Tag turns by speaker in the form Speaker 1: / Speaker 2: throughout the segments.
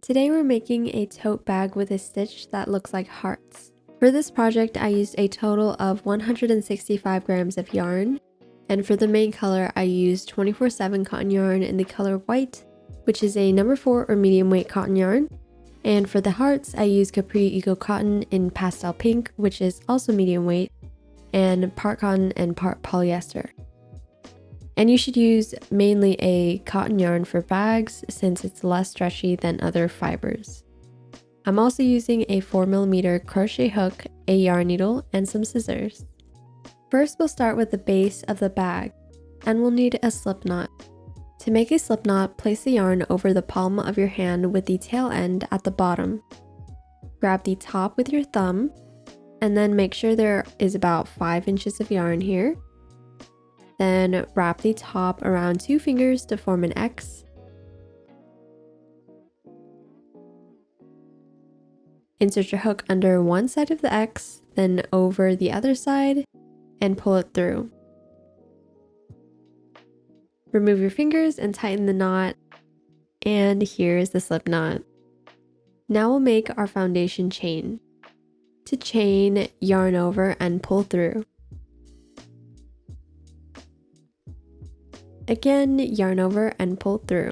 Speaker 1: Today we're making a tote bag with a stitch that looks like hearts. For this project I used a total of 165 grams of yarn, and for the main color I used 24/7 cotton yarn in the color white, which is a number 4 or medium weight cotton yarn. And for the hearts I used Capri Eco Cotton in pastel pink, which is also medium weight, and part cotton and part polyester. And you should use mainly a cotton yarn for bags since it's less stretchy than other fibers. I'm also using a 4mm crochet hook, a yarn needle, and some scissors. First we'll start with the base of the bag, and we'll need a slip knot. To make a slip knot, place the yarn over the palm of your hand with the tail end at the bottom. Grab the top with your thumb, and then make sure there is about 5 inches of yarn here. Then wrap the top around 2 fingers to form an X. Insert your hook under one side of the X, then over the other side, and pull it through. Remove your fingers and tighten the knot, and here's the slip knot. Now we'll make our foundation chain. To chain, yarn over and pull through. Again, yarn over and pull through.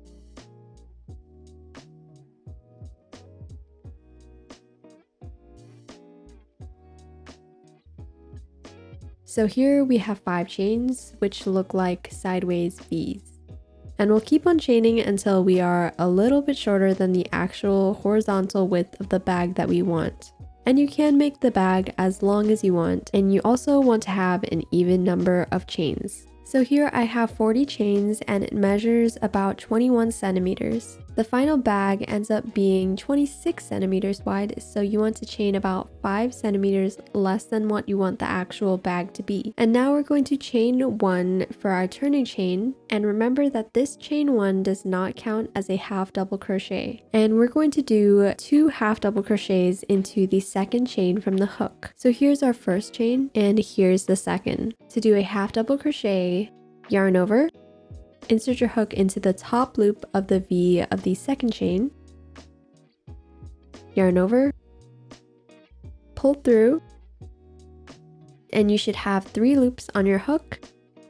Speaker 1: So here we have 5 chains, which look like sideways V's. And we'll keep on chaining until we are a little bit shorter than the actual horizontal width of the bag that we want. And you can make the bag as long as you want, and you also want to have an even number of chains. So here I have 40 chains and it measures about 21 centimeters. The final bag ends up being 26 centimeters wide, so you want to chain about 5 centimeters less than what you want the actual bag to be. And now we're going to chain 1 for our turning chain, and remember that this chain 1 does not count as a half double crochet. And we're going to do 2 half double crochets into the second chain from the hook. So here's our first chain and here's the second. To do a half double crochet, yarn over, insert your hook into the top loop of the V of the second chain, yarn over, pull through, and you should have 3 loops on your hook,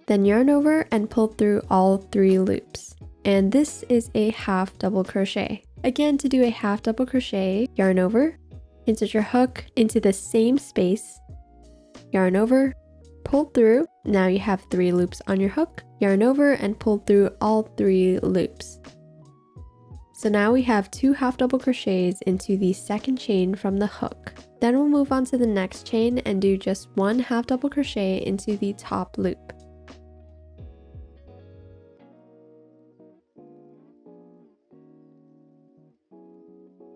Speaker 1: then yarn over and pull through all 3 loops. And this is a half double crochet. Again, to do a half double crochet, yarn over, insert your hook into the same space, yarn over, pull through. Now you have 3 loops on your hook, yarn over and pull through all 3 loops. So now we have 2 half double crochets into the second chain from the hook. Then we'll move on to the next chain and do just 1 half double crochet into the top loop.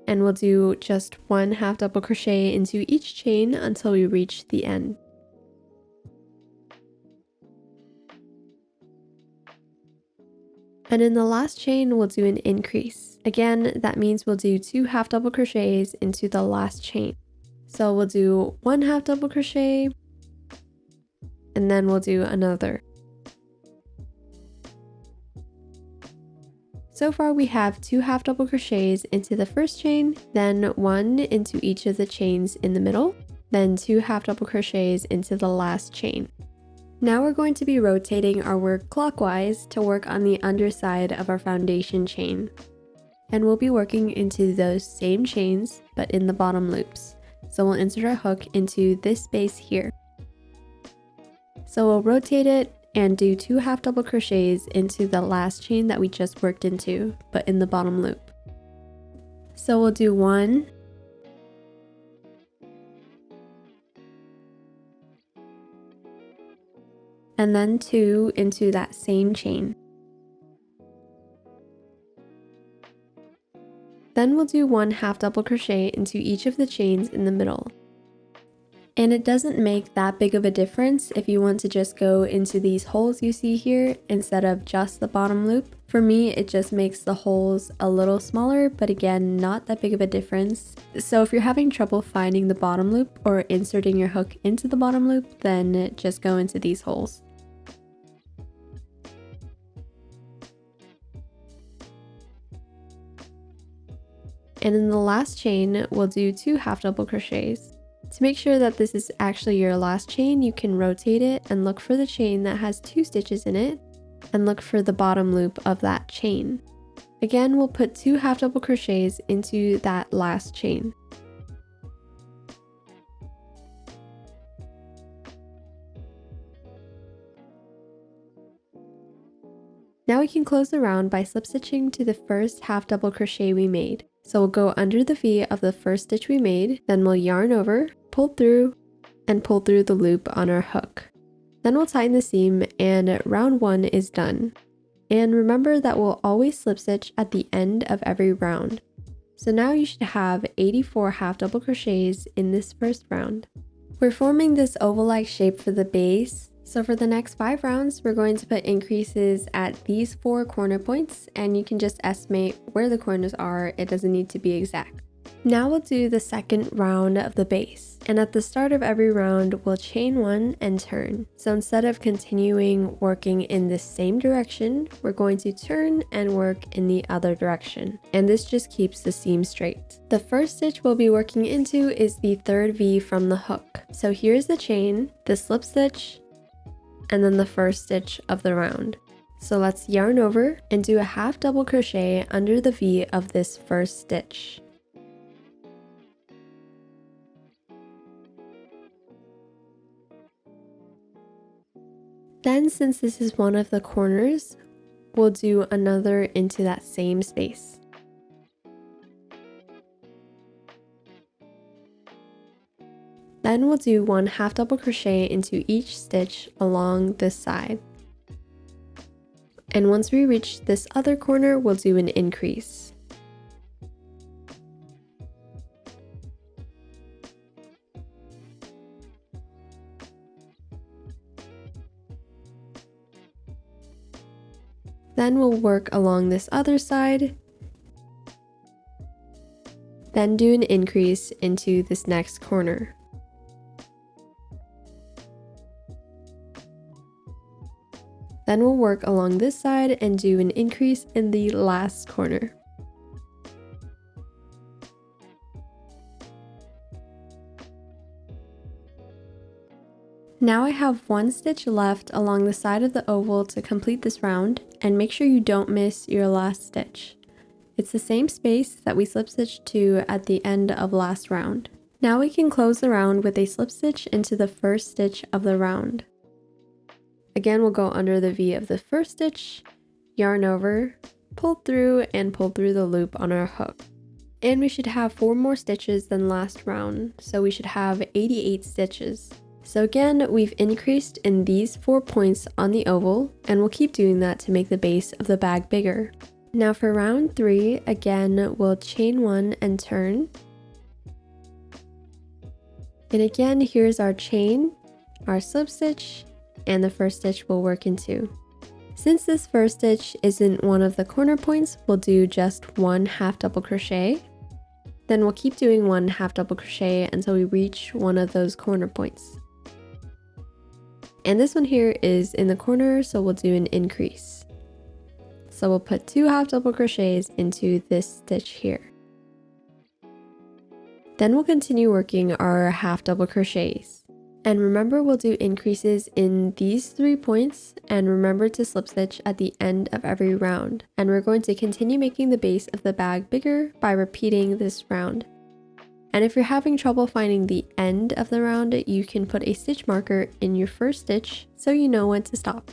Speaker 1: And we'll do just 1 half double crochet into each chain until we reach the end. And in the last chain, we'll do an increase. Again, that means we'll do 2 half double crochets into the last chain. So we'll do 1 half double crochet, and then we'll do another. So far we have 2 half double crochets into the first chain, then 1 into each of the chains in the middle, then 2 half double crochets into the last chain. Now we're going to be rotating our work clockwise to work on the underside of our foundation chain. And we'll be working into those same chains, but in the bottom loops. So we'll insert our hook into this space here. So we'll rotate it and do 2 half double crochets into the last chain that we just worked into, but in the bottom loop. So we'll do 1, and then 2 into that same chain. Then we'll do 1 half double crochet into each of the chains in the middle. And it doesn't make that big of a difference if you want to just go into these holes you see here instead of just the bottom loop. For me, it just makes the holes a little smaller, but again, not that big of a difference. So if you're having trouble finding the bottom loop or inserting your hook into the bottom loop, then just go into these holes. And in the last chain, we'll do 2 half double crochets. To make sure that this is actually your last chain, you can rotate it and look for the chain that has 2 stitches in it and look for the bottom loop of that chain. Again, we'll put 2 half double crochets into that last chain. Now we can close the round by slip stitching to the first half double crochet we made. So we'll go under the V of the first stitch we made, then we'll yarn over, pull through, and pull through the loop on our hook. Then we'll tighten the seam and round 1 is done. And remember that we'll always slip stitch at the end of every round. So now you should have 84 half double crochets in this first round. We're forming this oval-like shape for the base. So for the next 5 rounds, we're going to put increases at these 4 corner points, and you can just estimate where the corners are. It doesn't need to be exact. Now we'll do the second round of the base, and at the start of every round, we'll chain 1 and turn. So instead of continuing working in the same direction, we're going to turn and work in the other direction, and this just keeps the seam straight. The first stitch we'll be working into is the third V from the hook. So here's the chain, the slip stitch, and then the first stitch of the round. So let's yarn over and do a half double crochet under the V of this first stitch. Then, since this is one of the corners, we'll do another into that same space. Then we'll do 1 half double crochet into each stitch along this side. And once we reach this other corner, we'll do an increase. Then we'll work along this other side, then do an increase into this next corner. Then we'll work along this side and do an increase in the last corner. Now I have 1 stitch left along the side of the oval to complete this round, and make sure you don't miss your last stitch. It's the same space that we slip stitched to at the end of last round. Now we can close the round with a slip stitch into the first stitch of the round. Again, we'll go under the V of the first stitch, yarn over, pull through, and pull through the loop on our hook. And we should have 4 more stitches than last round, so we should have 88 stitches. So again, we've increased in these 4 points on the oval, and we'll keep doing that to make the base of the bag bigger. Now for round 3, again, we'll chain 1 and turn. And again, here's our chain, our slip stitch, and the first stitch we'll work into. Since this first stitch isn't one of the corner points, we'll do just 1 half double crochet. Then we'll keep doing 1 half double crochet until we reach one of those corner points. And this one here is in the corner, so we'll do an increase. So we'll put 2 half double crochets into this stitch here. Then we'll continue working our half double crochets. And remember, we'll do increases in these 3 points, and remember to slip stitch at the end of every round. And we're going to continue making the base of the bag bigger by repeating this round. And if you're having trouble finding the end of the round, you can put a stitch marker in your first stitch so you know when to stop.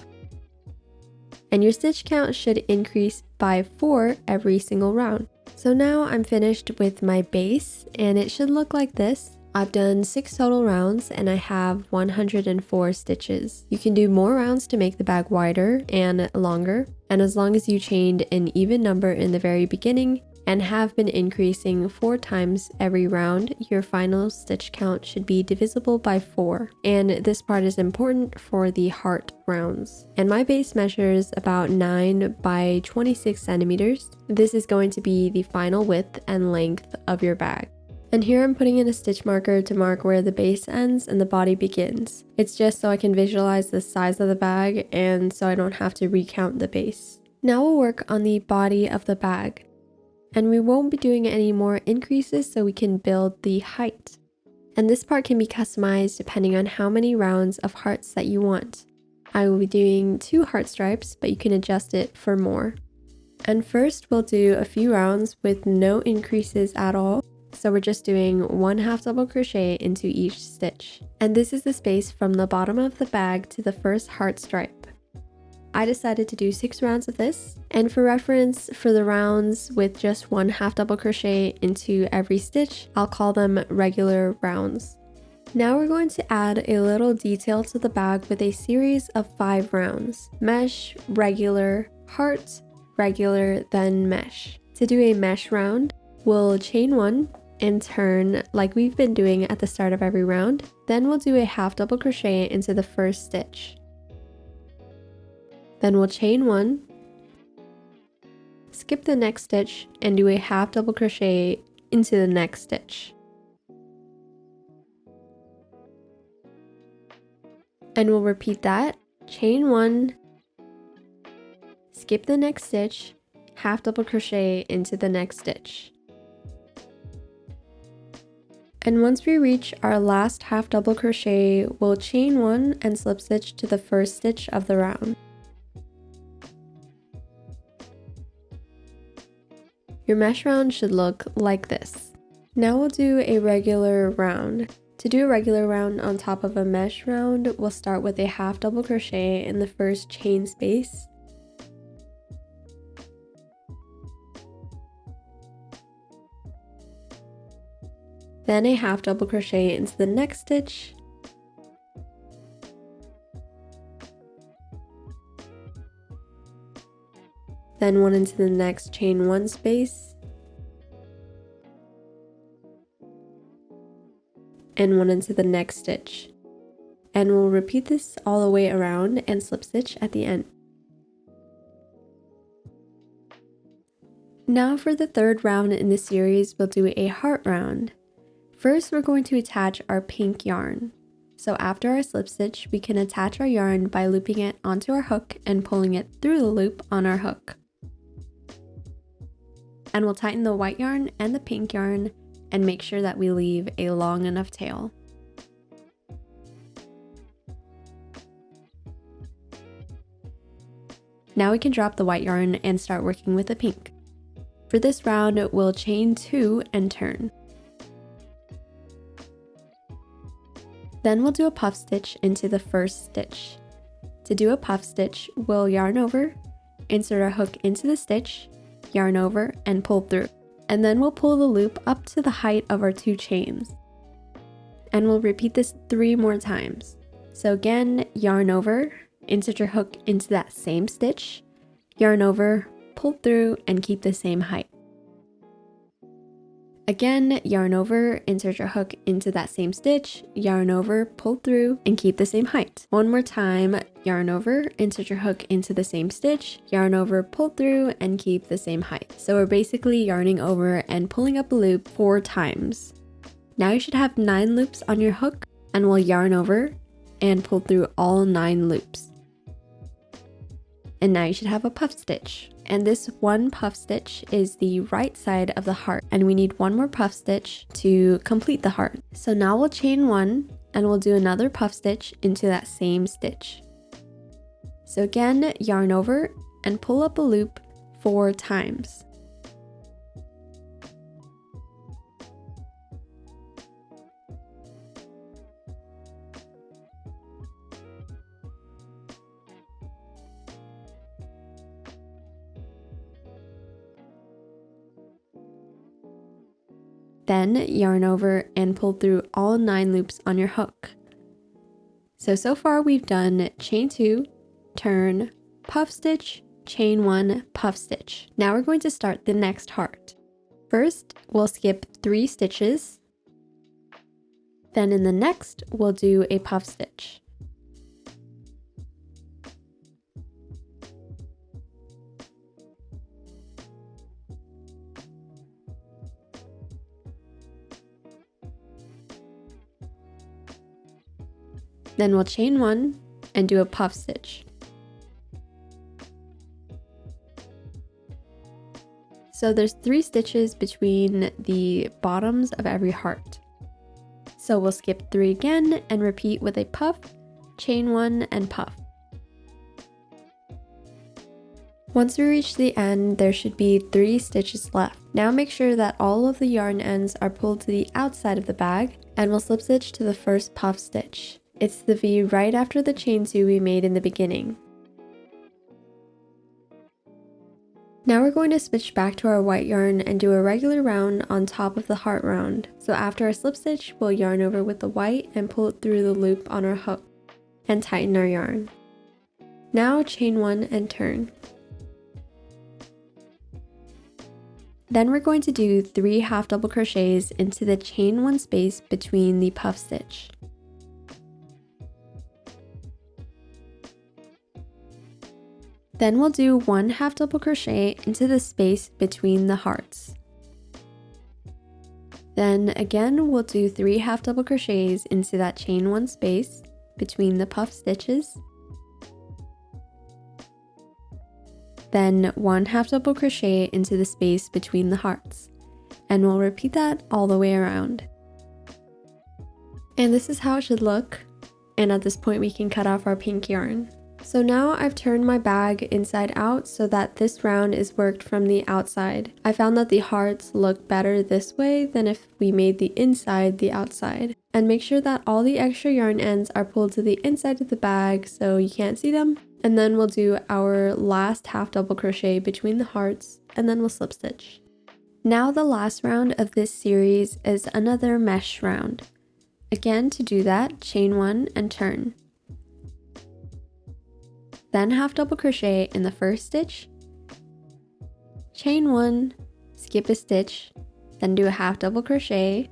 Speaker 1: And your stitch count should increase by 4 every single round. So now I'm finished with my base, and it should look like this. I've done 6 total rounds and I have 104 stitches. You can do more rounds to make the bag wider and longer, and as long as you chained an even number in the very beginning and have been increasing 4 times every round, your final stitch count should be divisible by 4. And this part is important for the heart rounds. And my base measures about 9 by 26 centimeters. This is going to be the final width and length of your bag. And here I'm putting in a stitch marker to mark where the base ends and the body begins. It's just so I can visualize the size of the bag and so I don't have to recount the base. Now we'll work on the body of the bag. And we won't be doing any more increases so we can build the height. And this part can be customized depending on how many rounds of hearts that you want. I will be doing 2 heart stripes, but you can adjust it for more. And first we'll do a few rounds with no increases at all. So we're just doing 1 half double crochet into each stitch. And this is the space from the bottom of the bag to the first heart stripe. I decided to do 6 rounds of this, and for reference, for the rounds with just 1 half double crochet into every stitch, I'll call them regular rounds. Now we're going to add a little detail to the bag with a series of 5 rounds: mesh, regular, heart, regular, then mesh. To do a mesh round, we'll chain 1 and turn like we've been doing at the start of every round. Then we'll do a half double crochet into the first stitch. Then we'll chain 1, skip the next stitch, and do a half double crochet into the next stitch. And we'll repeat that, chain 1, skip the next stitch, half double crochet into the next stitch. And once we reach our last half double crochet, we'll chain 1 and slip stitch to the first stitch of the round. Your mesh round should look like this. Now we'll do a regular round. To do a regular round on top of a mesh round, we'll start with a half double crochet in the first chain space. Then a half double crochet into the next stitch. Then 1 into the next chain 1 space. And 1 into the next stitch. And we'll repeat this all the way around and slip stitch at the end. Now for the third round in the series, we'll do a heart round. First, we're going to attach our pink yarn. So after our slip stitch, we can attach our yarn by looping it onto our hook and pulling it through the loop on our hook. And we'll tighten the white yarn and the pink yarn and make sure that we leave a long enough tail. Now we can drop the white yarn and start working with the pink. For this round, we'll chain 2 and turn. Then we'll do a puff stitch into the first stitch. To do a puff stitch, we'll yarn over, insert our hook into the stitch, yarn over, and pull through. And then we'll pull the loop up to the height of our 2 chains. And we'll repeat this 3 more times. So again, yarn over, insert your hook into that same stitch, yarn over, pull through, and keep the same height. Again, yarn over, insert your hook into that same stitch, yarn over, pull through, and keep the same height. One more time, yarn over, insert your hook into the same stitch, yarn over, pull through, and keep the same height. So we're basically yarning over and pulling up a loop 4 times. Now you should have 9 loops on your hook, and we'll yarn over and pull through all 9 loops. And now you should have a puff stitch. And this one puff stitch is the right side of the heart, and we need 1 more puff stitch to complete the heart. So now we'll chain 1 and we'll do another puff stitch into that same stitch. So again, yarn over and pull up a loop 4 times. Then yarn over and pull through all 9 loops on your hook. So far we've done chain 2, turn, puff stitch, chain 1, puff stitch. Now we're going to start the next heart. First, we'll skip 3 stitches. Then in the next, we'll do a puff stitch. Then we'll chain 1 and do a puff stitch. So there's 3 stitches between the bottoms of every heart. So we'll skip 3 again and repeat with a puff, chain 1 and puff. Once we reach the end, there should be 3 stitches left. Now make sure that all of the yarn ends are pulled to the outside of the bag, and we'll slip stitch to the first puff stitch. It's the V right after the chain 2 we made in the beginning. Now we're going to switch back to our white yarn and do a regular round on top of the heart round. So after our slip stitch, we'll yarn over with the white and pull it through the loop on our hook and tighten our yarn. Now chain 1 and turn. Then we're going to do 3 half double crochets into the chain 1 space between the puff stitch. Then we'll do 1 half double crochet into the space between the hearts. Then again, we'll do 3 half double crochets into that chain 1 space between the puff stitches. Then 1 half double crochet into the space between the hearts, and we'll repeat that all the way around. And this is how it should look, and at this point we can cut off our pink yarn. So now I've turned my bag inside out so that this round is worked from the outside. I found that the hearts look better this way than if we made the inside the outside. And make sure that all the extra yarn ends are pulled to the inside of the bag so you can't see them. And then we'll do our last half double crochet between the hearts, and then we'll slip stitch. Now the last round of this series is another mesh round. Again, to do that, chain 1 and turn. Then half double crochet in the first stitch, chain 1, skip a stitch, then do a half double crochet,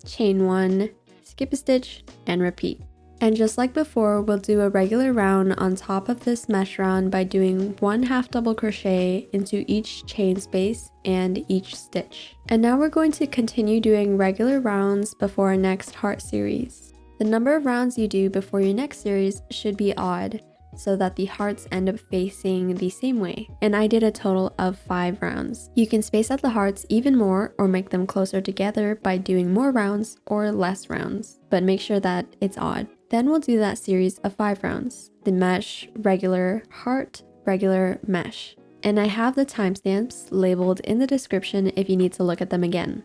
Speaker 1: chain 1, skip a stitch, and repeat. And just like before, we'll do a regular round on top of this mesh round by doing 1 half double crochet into each chain space and each stitch. And now we're going to continue doing regular rounds before our next heart series. The number of rounds you do before your next series should be odd, so that the hearts end up facing the same way. And I did a total of 5 rounds. You can space out the hearts even more or make them closer together by doing more rounds or less rounds, but make sure that it's odd. Then we'll do that series of 5 rounds. The mesh, regular, heart, regular, mesh. And I have the timestamps labeled in the description if you need to look at them again.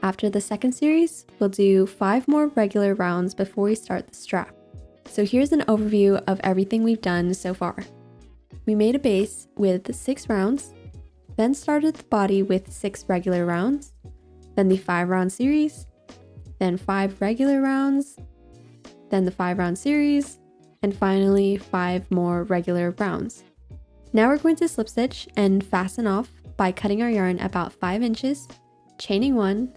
Speaker 1: After the second series, we'll do 5 more regular rounds before we start the strap. So here's an overview of everything we've done so far. We made a base with 6 rounds, then started the body with 6 regular rounds, then the 5 round series, then 5 regular rounds, then the 5 round series, and finally 5 more regular rounds. Now we're going to slip stitch and fasten off by cutting our yarn about 5 inches, chaining 1,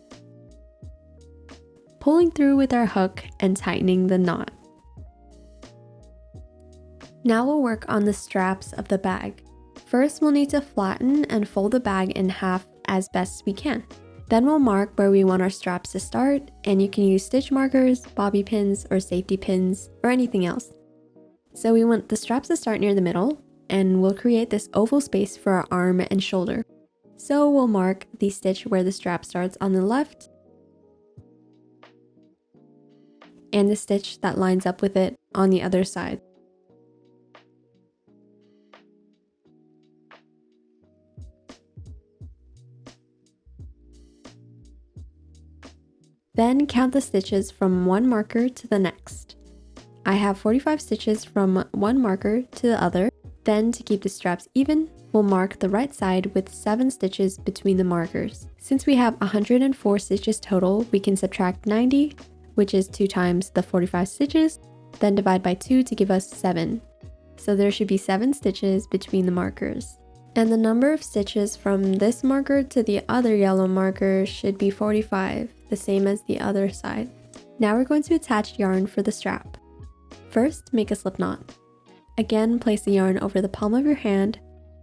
Speaker 1: pulling through with our hook and tightening the knot. Now we'll work on the straps of the bag. First, we'll need to flatten and fold the bag in half as best we can. Then we'll mark where we want our straps to start, and you can use stitch markers, bobby pins, or safety pins, or anything else. So we want the straps to start near the middle, and we'll create this oval space for our arm and shoulder. So we'll mark the stitch where the strap starts on the left, and the stitch that lines up with it on the other side. Then count the stitches from one marker to the next. I have 45 stitches from one marker to the other. Then to keep the straps even, we'll mark the right side with 7 stitches between the markers. Since we have 104 stitches total, we can subtract 90, which is 2 times the 45 stitches, then divide by 2 to give us 7. So there should be 7 stitches between the markers. And the number of stitches from this marker to the other yellow marker should be 45, the same as the other side. Now we're going to attach yarn for the strap. First, make a slip knot. Again, place the yarn over the palm of your hand,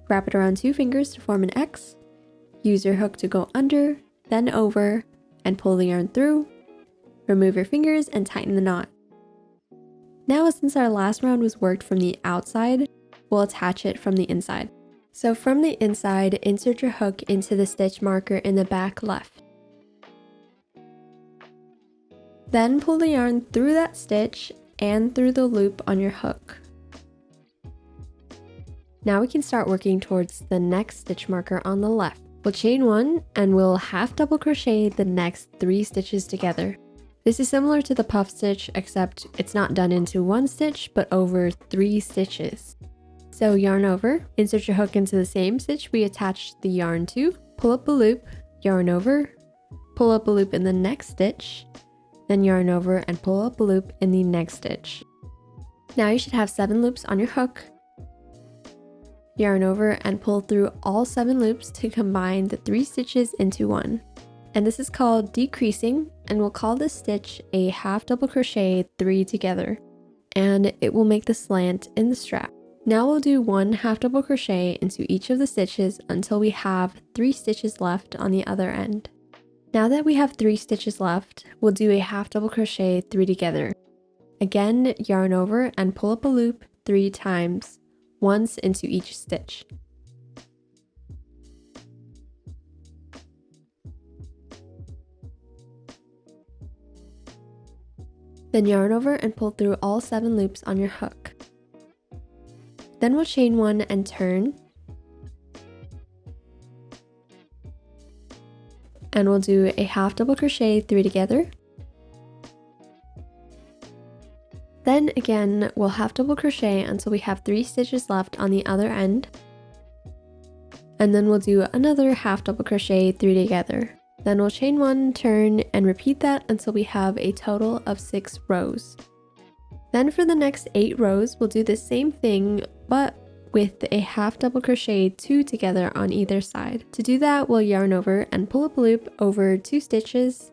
Speaker 1: wrap it around 2 fingers to form an X, use your hook to go under, then over, and pull the yarn through. Remove your fingers and tighten the knot. Now, since our last round was worked from the outside, we'll attach it from the inside. So from the inside, insert your hook into the stitch marker in the back left. Then pull the yarn through that stitch and through the loop on your hook. Now we can start working towards the next stitch marker on the left. We'll chain 1 and we'll half double crochet the next 3 stitches together. This is similar to the puff stitch, except it's not done into 1 stitch but over 3 stitches. So yarn over, insert your hook into the same stitch we attached the yarn to, pull up a loop, yarn over, pull up a loop in the next stitch, then yarn over and pull up a loop in the next stitch. Now you should have 7 loops on your hook. Yarn over and pull through all 7 loops to combine the 3 stitches into 1. And this is called decreasing, and we'll call this stitch a half double crochet 3 together, and it will make the slant in the strap. Now we'll do 1 half double crochet into each of the stitches until we have 3 stitches left on the other end. Now that we have 3 stitches left, we'll do a half double crochet 3 together. Again, yarn over and pull up a loop 3 times, once into each stitch. Then yarn over and pull through all 7 loops on your hook. Then we'll chain 1 and turn. And we'll do a half double crochet 3 together. Then again, we'll half double crochet until we have 3 stitches left on the other end. And then we'll do another half double crochet 3 together. Then we'll chain 1, turn, and repeat that until we have a total of 6 rows. Then for the next 8 rows, we'll do the same thing, but with a half double crochet 2 together on either side. To do that, we'll yarn over and pull up a loop over 2 stitches.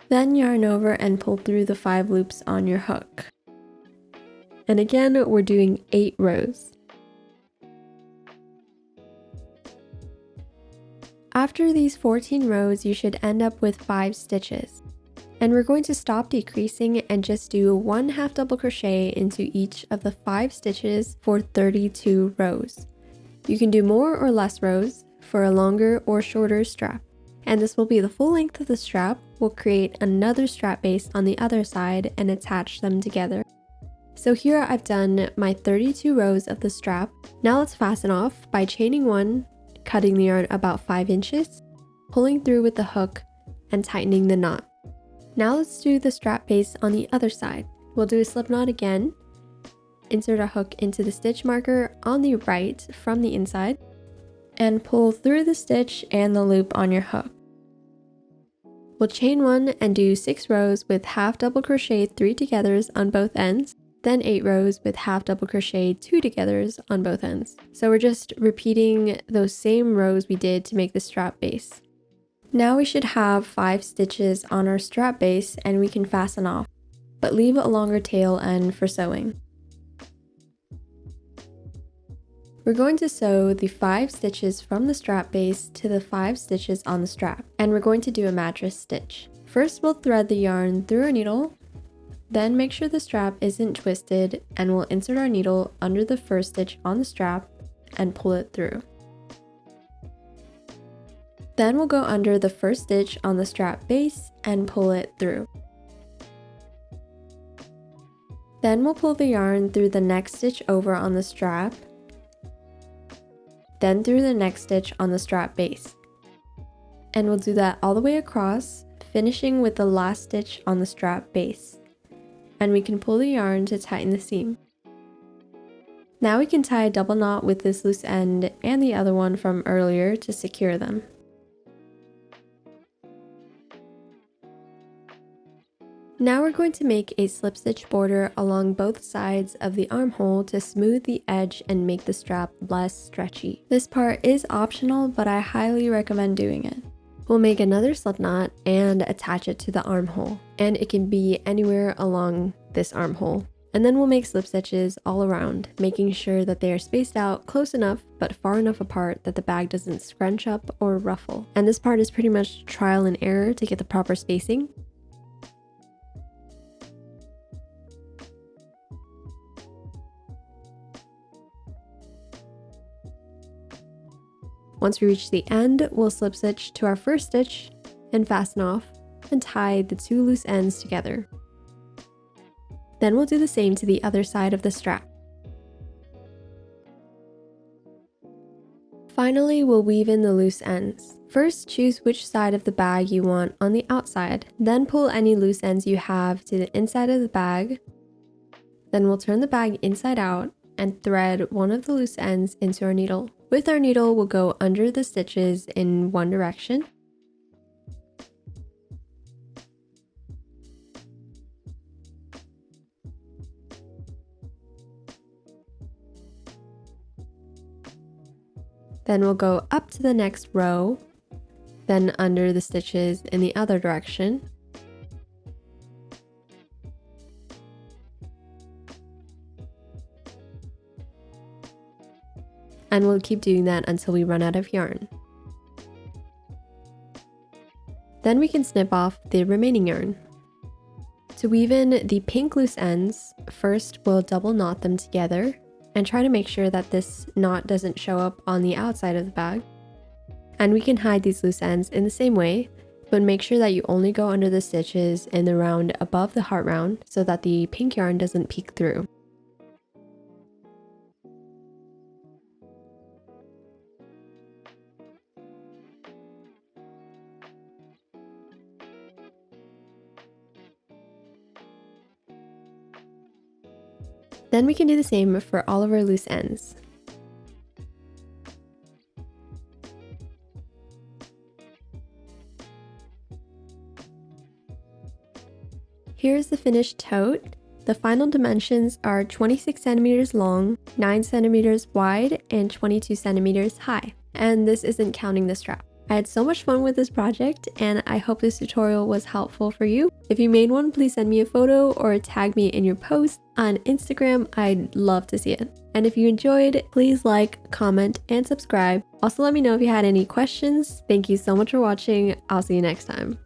Speaker 1: Then yarn over and pull through the 5 loops on your hook. And again, we're doing 8 rows. After these 14 rows, you should end up with 5 stitches. And we're going to stop decreasing and just do 1 half double crochet into each of the 5 stitches for 32 rows. You can do more or less rows for a longer or shorter strap. And this will be the full length of the strap. We'll create another strap base on the other side and attach them together. So here I've done my 32 rows of the strap. Now let's fasten off by chaining 1, cutting the yarn about 5 inches, pulling through with the hook, and tightening the knot. Now let's do the strap base on the other side. We'll do a slip knot again, insert a hook into the stitch marker on the right from the inside, and pull through the stitch and the loop on your hook. We'll chain 1 and do 6 rows with half double crochet 3 togethers on both ends, then 8 rows with half double crochet 2 togethers on both ends. So we're just repeating those same rows we did to make the strap base. Now we should have 5 stitches on our strap base and we can fasten off, but leave a longer tail end for sewing. We're going to sew the 5 stitches from the strap base to the 5 stitches on the strap, and we're going to do a mattress stitch. First, we'll thread the yarn through our needle, then make sure the strap isn't twisted, and we'll insert our needle under the first stitch on the strap and pull it through. Then we'll go under the first stitch on the strap base and pull it through. Then we'll pull the yarn through the next stitch over on the strap, then through the next stitch on the strap base. And we'll do that all the way across, finishing with the last stitch on the strap base. And we can pull the yarn to tighten the seam. Now we can tie a double knot with this loose end and the other one from earlier to secure them. Now we're going to make a slip stitch border along both sides of the armhole to smooth the edge and make the strap less stretchy. This part is optional, but I highly recommend doing it. We'll make another slip knot and attach it to the armhole, and it can be anywhere along this armhole. And then we'll make slip stitches all around, making sure that they are spaced out close enough but far enough apart that the bag doesn't scrunch up or ruffle. And this part is pretty much trial and error to get the proper spacing. Once we reach the end, we'll slip stitch to our first stitch and fasten off and tie the 2 loose ends together. Then we'll do the same to the other side of the strap. Finally, we'll weave in the loose ends. First, choose which side of the bag you want on the outside, then pull any loose ends you have to the inside of the bag. Then we'll turn the bag inside out and thread one of the loose ends into our needle. With our needle, we'll go under the stitches in one direction. Then we'll go up to the next row, then under the stitches in the other direction. And we'll keep doing that until we run out of yarn. Then we can snip off the remaining yarn. To weave in the pink loose ends, first we'll double knot them together and try to make sure that this knot doesn't show up on the outside of the bag. And we can hide these loose ends in the same way, but make sure that you only go under the stitches in the round above the heart round so that the pink yarn doesn't peek through. Then we can do the same for all of our loose ends. Here's the finished tote. The final dimensions are 26 centimeters long, 9 centimeters wide, and 22 centimeters high. And this isn't counting the strap. I had so much fun with this project, and I hope this tutorial was helpful for you. If you made one, please send me a photo or tag me in your post on Instagram. I'd love to see it. And if you enjoyed, please like, comment, and subscribe. Also, let me know if you had any questions. Thank you so much for watching. I'll see you next time.